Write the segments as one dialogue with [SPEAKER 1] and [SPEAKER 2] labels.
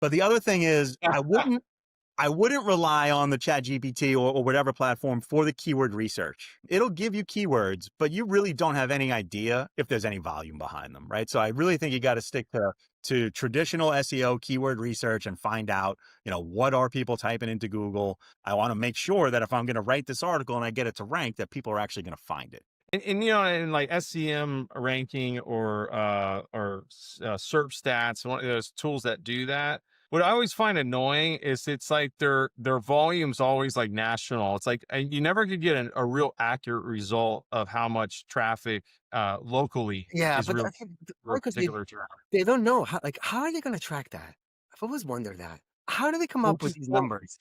[SPEAKER 1] But the other thing is, I wouldn't rely on the chat GPT or whatever platform for the keyword research. It'll give you keywords, but you really don't have any idea if there's any volume behind them, right? So I really think you got to stick to traditional SEO keyword research and find out, what are people typing into Google? I want to make sure that if I'm going to write this article and I get it to rank, that people are actually going to find it.
[SPEAKER 2] In like SCM ranking or SERP stats, one of those tools that do that. What I always find annoying is it's like their volume's always like national. It's like you never could get a real accurate result of how much traffic locally
[SPEAKER 3] Yeah,
[SPEAKER 2] is
[SPEAKER 3] but
[SPEAKER 2] real
[SPEAKER 3] I think
[SPEAKER 2] for a
[SPEAKER 3] because
[SPEAKER 2] particular term.
[SPEAKER 3] they don't know how are they gonna track that? I've always wondered that. How do they come
[SPEAKER 2] Well,
[SPEAKER 3] up with these
[SPEAKER 2] well,
[SPEAKER 3] numbers?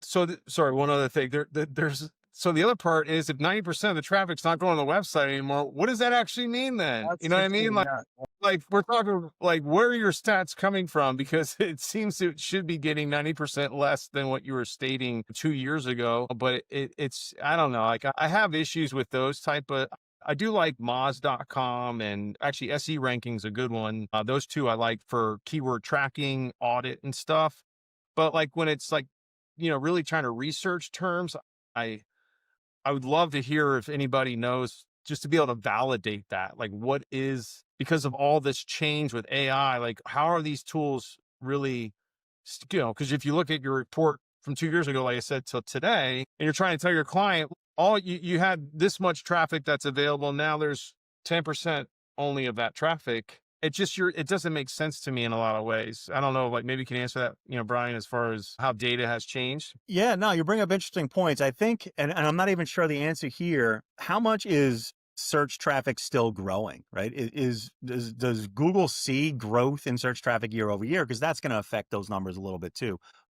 [SPEAKER 2] sorry, one other thing. There's so the other part is if 90% of the traffic's not going to the website anymore, what does that actually mean then? You
[SPEAKER 3] That's
[SPEAKER 2] know what
[SPEAKER 3] the
[SPEAKER 2] I mean?
[SPEAKER 3] thing, yeah.
[SPEAKER 2] Like we're talking like where are your stats coming from? Because it seems it should be getting 90% less than what you were stating 2 years ago. But it's I don't know. Like I have issues with those type of I do like Moz.com and actually SE ranking's a good one. Those two I like for keyword tracking, audit and stuff. But like when it's like, really trying to research terms, I I would love to hear if anybody knows just to be able to validate that. Like what is because of all this change with AI, like how are these tools really, because if you look at your report from 2 years ago, like I said, till today, and you're trying to tell your client, all you had this much traffic that's available. Now there's 10% only of that traffic. It doesn't make sense to me in a lot of ways. I don't know, like maybe you can answer that, Brian, as far as how data has changed.
[SPEAKER 1] Yeah, no, you bring up interesting points. I think, and I'm not even sure the answer here. How much is search traffic still growing? Right? Does Google see growth in search traffic year over year? Because that's going to affect those numbers a little bit too.